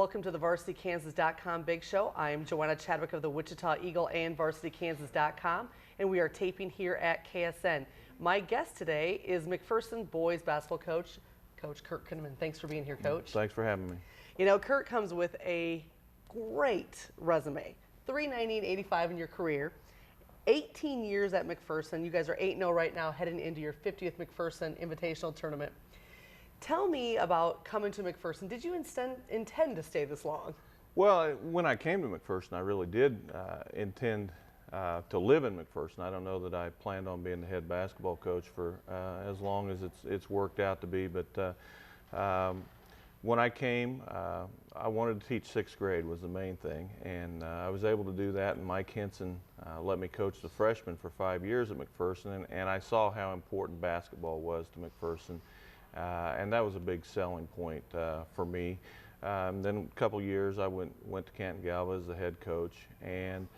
Welcome to the VarsityKansas.com Big Show. I am Joanna Chadwick of the Wichita Eagle and VarsityKansas.com, and we are taping here at KSN. My guest today is McPherson boys basketball coach, Coach Kurt Kinnamon. Thanks for being here, Coach. Thanks for having me. You know, Kurt comes with a great resume. 390-85 in your career, 18 years at McPherson. You guys are 8-0 right now, heading into your 50th McPherson Invitational Tournament. Tell me about coming to McPherson. Did you intend to stay this long? Well, when I came to McPherson, I really did intend to live in McPherson. I don't know that I planned on being the head basketball coach for as long as it's worked out to be, but when I came, I wanted to teach 6th grade was the main thing, and I was able to do that, and Mike Henson let me coach the freshmen for 5 years at McPherson, and I saw how important basketball was to McPherson. And that was a big selling point for me. Then a couple years I went to Canton Galva as the head coach, and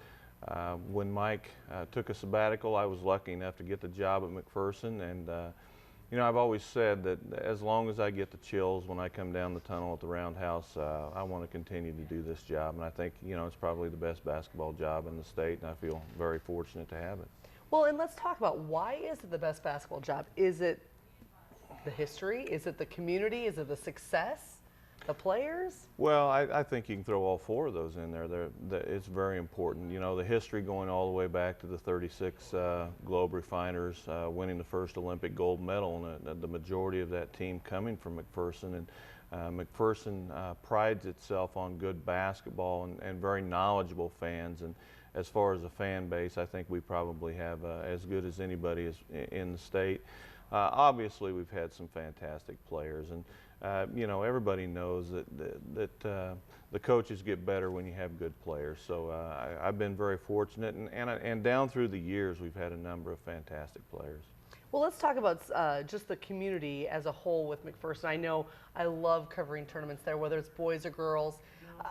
when Mike took a sabbatical, I was lucky enough to get the job at McPherson. And you know, I've always said that as long as I get the chills when I come down the tunnel at the Roundhouse, I want to continue to do this job. And I think, you know, it's probably the best basketball job in the state, and I feel very fortunate to have it. Well, and let's talk about, why is it the best basketball job? Is it the history? Is it the community? Is it the success? The players? Well, I think you can throw all 4 of those in there. It's very important. You know, the history going all the way back to the 36 Globe Refiners winning the first Olympic gold medal, and the majority of that team coming from McPherson. And McPherson prides itself on good basketball and very knowledgeable fans. And as far as a fan base, I think we probably have as good as anybody in the state. Obviously, we've had some fantastic players, and you know, everybody knows that the coaches get better when you have good players. So I've been very fortunate, and down through the years, we've had a number of fantastic players. Well, let's talk about just the community as a whole with McPherson. I know I love covering tournaments there, whether it's boys or girls.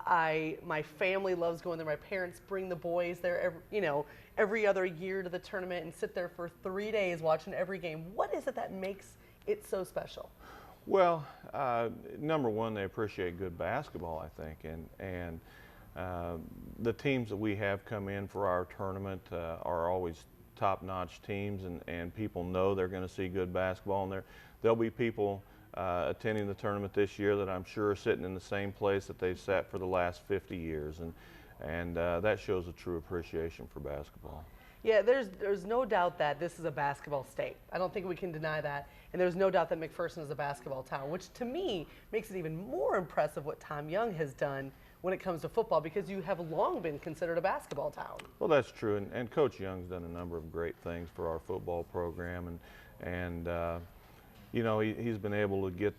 My family loves going there. My parents bring the boys there, every other year to the tournament and sit there for 3 days watching every game. What is it that makes it so special? Well, number one, they appreciate good basketball, I think, and the teams that we have come in for our tournament are always top-notch teams, and people know they're going to see good basketball, and there'll be people attending the tournament this year that I'm sure are sitting in the same place that they've sat for the last 50 years, and that shows a true appreciation for basketball. Yeah, there's no doubt that this is a basketball state. I don't think we can deny that, and there's no doubt that McPherson is a basketball town, which to me makes it even more impressive what Tom Young has done when it comes to football, because you have long been considered a basketball town. Well, that's true, and Coach Young's done a number of great things for our football program, and you know, he's been able to get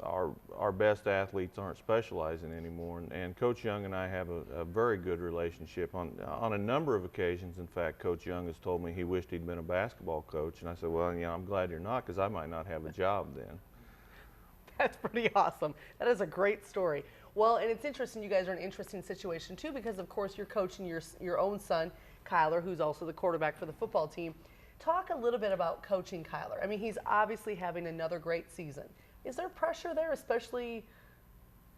our best athletes aren't specializing anymore, and Coach Young and I have a very good relationship. On a number of occasions, in fact, Coach Young has told me he wished he'd been a basketball coach, and I said, well, you know, I'm glad you're not, because I might not have a job then. That's pretty awesome. That is a great story. Well, and it's interesting, you guys are in an interesting situation too, because of course you're coaching your own son, Kyler, who's also the quarterback for the football team. Talk a little bit about coaching Kyler. I mean, he's obviously having another great season. Is there pressure there, especially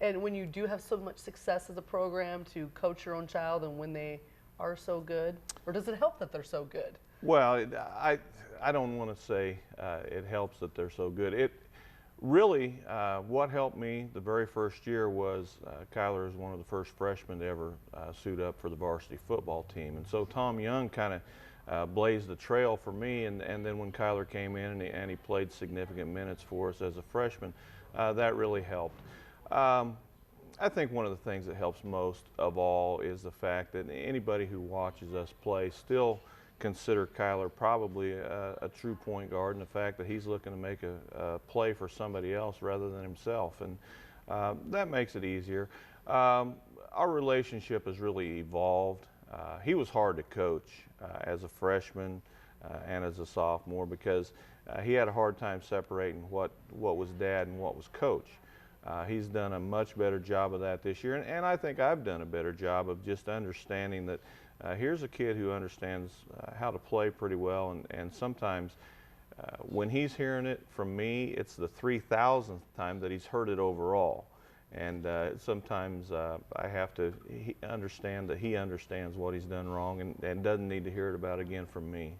and when you do have so much success as a program, to coach your own child and when they are so good? Or does it help that they're so good? Well, I don't want to say it helps that they're so good. It really, what helped me the very first year was Kyler is one of the first freshmen to ever suit up for the varsity football team. And so Tom Young kind of blazed the trail for me, and then when Kyler came in and he played significant minutes for us as a freshman, that really helped. I think one of the things that helps most of all is the fact that anybody who watches us play still consider Kyler probably a true point guard, and the fact that he's looking to make a play for somebody else rather than himself, and that makes it easier. Our relationship has really evolved. He was hard to coach as a freshman and as a sophomore, because he had a hard time separating what was dad and what was coach. He's done a much better job of that this year, and I think I've done a better job of just understanding that here's a kid who understands how to play pretty well, and sometimes when he's hearing it from me, it's the 3,000th time that he's heard it overall. And sometimes I have to understand that he understands what he's done wrong and doesn't need to hear it about again from me.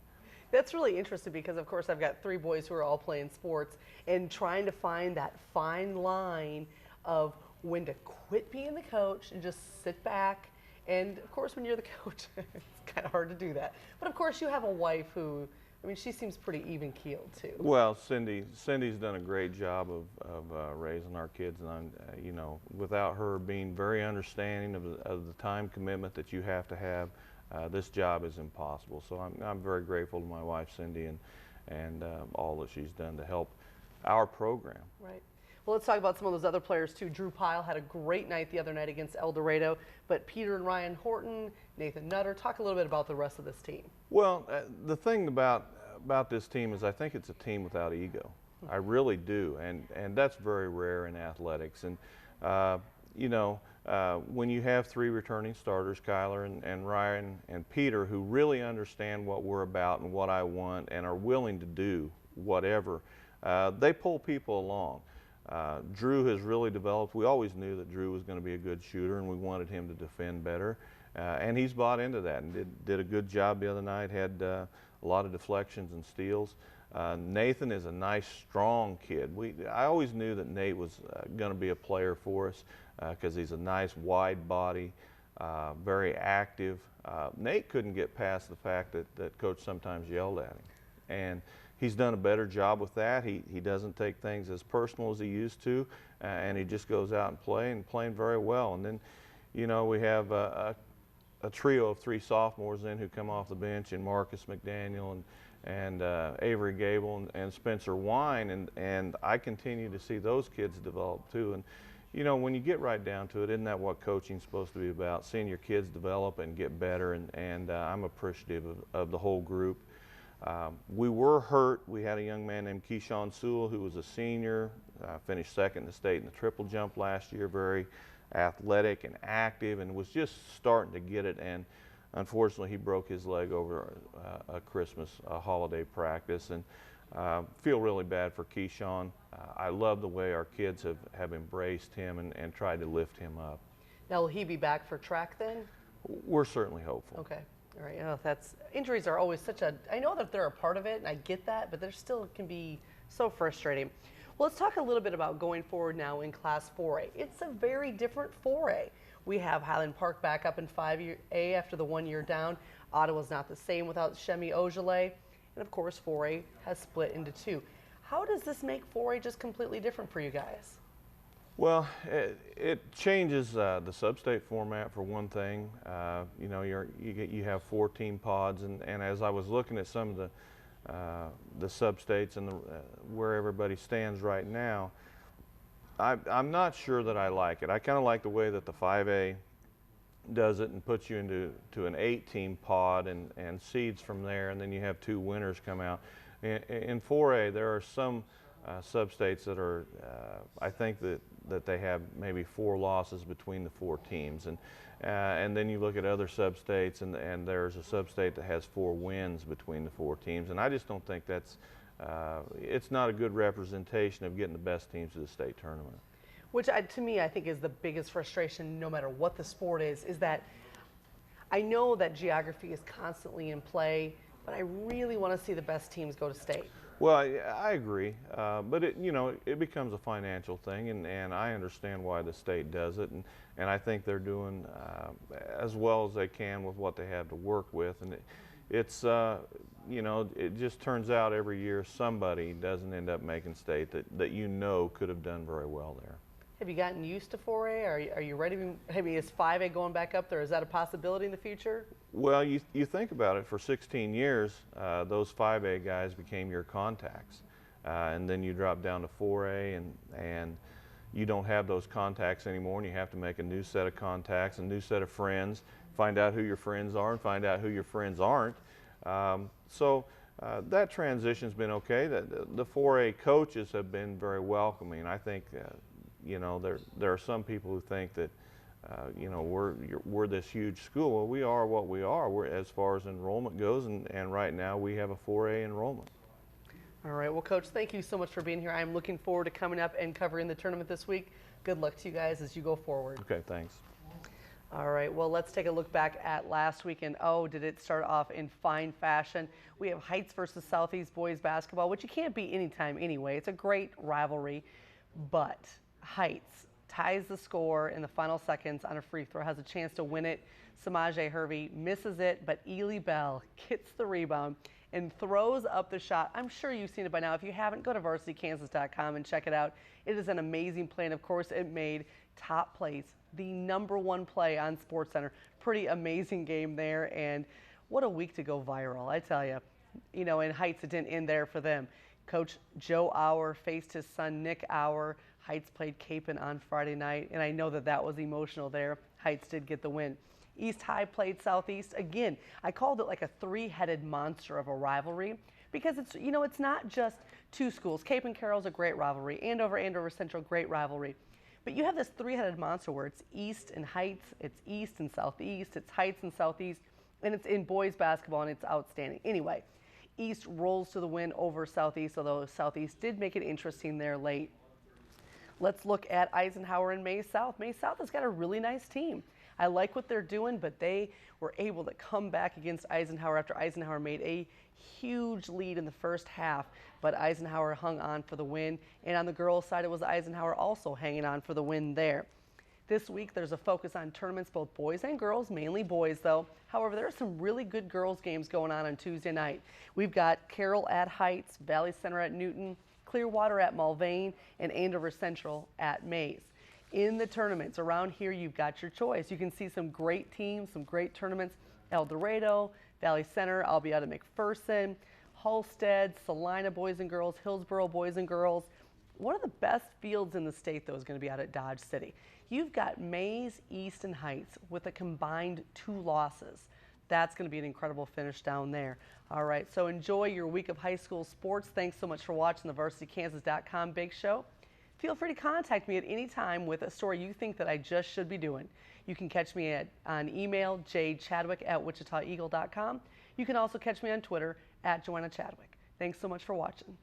That's really interesting because, of course, I've got 3 boys who are all playing sports and trying to find that fine line of when to quit being the coach and just sit back. And, of course, when you're the coach, it's kind of hard to do that. But, of course, you have a wife who, I mean, she seems pretty even-keeled, too. Well, Cindy's done a great job of raising our kids, and I'm, you know, without her being very understanding of the time commitment that you have to have, this job is impossible. So I'm very grateful to my wife, Cindy, and all that she's done to help our program. Right. Well, let's talk about some of those other players, too. Drew Pyle had a great night the other night against El Dorado, but Peter and Ryan Horton, Nathan Nutter, talk a little bit about the rest of this team. Well, the thing about this team is I think it's a team without ego. I really do, and that's very rare in athletics. And you know, when you have 3 returning starters, Kyler and Ryan and Peter, who really understand what we're about and what I want and are willing to do whatever, they pull people along. Drew has really developed. We always knew that Drew was going to be a good shooter, and we wanted him to defend better. And he's bought into that and did a good job the other night, had a lot of deflections and steals. Nathan is a nice, strong kid. I always knew that Nate was going to be a player for us because he's a nice, wide body, very active. Nate couldn't get past the fact that Coach sometimes yelled at him. And he's done a better job with that. He doesn't take things as personal as he used to, and he just goes out and playing very well. And then, you know, we have a trio of 3 sophomores in who come off the bench, and Marcus McDaniel and Avery Gable and Spencer Wine, and I continue to see those kids develop too. And you know, when you get right down to it, isn't that what coaching's supposed to be about? Seeing your kids develop and get better, and I'm appreciative of the whole group. We were hurt. We had a young man named Keyshawn Sewell who was a senior, finished 2nd in the state in the triple jump last year, very athletic and active, and was just starting to get it. And unfortunately, he broke his leg over a Christmas holiday practice, and feel really bad for Keyshawn. I love the way our kids have embraced him and tried to lift him up. Now, will he be back for track then? We're certainly hopeful. Okay. All right. You know, injuries are always I know that they're a part of it, and I get that, but they still can be so frustrating. Well, let's talk a little bit about going forward now in Class 4A. It's a very different 4A. We have Highland Park back up in 5A after the 1 year down. Ottawa's not the same without Shemi Ojale. And of course, 4A has split into 2. How does this make 4A just completely different for you guys? Well, it changes the sub-state format for one thing. You know, you have 4-team pods, and as I was looking at some of the sub-states and where everybody stands right now, I'm not sure that I like it. I kind of like the way that the 5A does it and puts you into an 8-team pod and seeds from there, and then you have 2 winners come out. In 4A, there are some sub-states that are, I think that they have maybe 4 losses between the 4 teams, and then you look at other sub-states, and there's a sub-state that has 4 wins between the 4 teams, and I just don't think it's not a good representation of getting the best teams to the state tournament. Which to me, I think is the biggest frustration, no matter what the sport is that I know that geography is constantly in play, but I really want to see the best teams go to state. Well, I agree, but it becomes a financial thing, and I understand why the state does it, and I think they're doing as well as they can with what they have to work with, and it's it just turns out every year somebody doesn't end up making state that could have done very well there. Have you gotten used to 4A? Are you ready? I mean, is 5A going back up there? Is that a possibility in the future? Well, you think about it. For 16 years, those 5A guys became your contacts, and then you drop down to 4A, and you don't have those contacts anymore, and you have to make a new set of contacts, a new set of friends, find out who your friends are, and find out who your friends aren't. So that transition's been okay. The 4A coaches have been very welcoming. I think. There are some people who think that, we're this huge school. Well, we are what we are. We're as far as enrollment goes, and right now we have a 4A enrollment. All right. Well, Coach, thank you so much for being here. I'm looking forward to coming up and covering the tournament this week. Good luck to you guys as you go forward. Okay, thanks. All right, well, let's take a look back at last weekend. Oh, did it start off in fine fashion. We have Heights versus Southeast boys basketball, which you can't beat anytime anyway. It's a great rivalry, but Heights ties the score in the final seconds on a free throw, has a chance to win it. Samaje Hervey misses it, but Ely Bell gets the rebound and throws up the shot. I'm sure you've seen it by now. If you haven't, go to VarsityKansas.com and check it out. It is an amazing play, and of course, it made top plays the #1 play on SportsCenter. Pretty amazing game there, and what a week to go viral, I tell you. You know, in Heights, it didn't end there for them. Coach Joe Auer faced his son Nick Auer. Heights played Capon on Friday night, and I know that that was emotional there. Heights did get the win. East High played Southeast. Again, I called it like a three-headed monster of a rivalry because it's, you know, it's not just two schools. Capon Carroll's a great rivalry. Andover Central, great rivalry. But you have this three-headed monster where it's East and Heights, it's East and Southeast, it's Heights and Southeast, and it's in boys basketball, and it's outstanding. Anyway, East rolls to the win over Southeast, although Southeast did make it interesting there late. Let's look at Eisenhower and May South. May South has got a really nice team. I like what they're doing, but they were able to come back against Eisenhower after Eisenhower made a huge lead in the first half, but Eisenhower hung on for the win. And on the girls' side, it was Eisenhower also hanging on for the win there. This week, there's a focus on tournaments, both boys and girls, mainly boys though. However, there are some really good girls games going on Tuesday night. We've got Carroll at Heights, Valley Center at Newton, Clearwater at Mulvane, and Andover Central at Mays. In the tournaments around here, you've got your choice. You can see some great teams, some great tournaments. El Dorado, Valley Center, I'll be out at McPherson, Halstead, Salina boys and girls, Hillsboro boys and girls. One of the best fields in the state, though, is going to be out at Dodge City. You've got Mays, East, and Heights with a combined 2 losses. That's going to be an incredible finish down there. All right, so enjoy your week of high school sports. Thanks so much for watching the VarsityKansas.com Big Show. Feel free to contact me at any time with a story you think that I just should be doing. You can catch me on email, jchadwick@wichitaeagle.com. You can also catch me on Twitter @JoannaChadwick. Thanks so much for watching.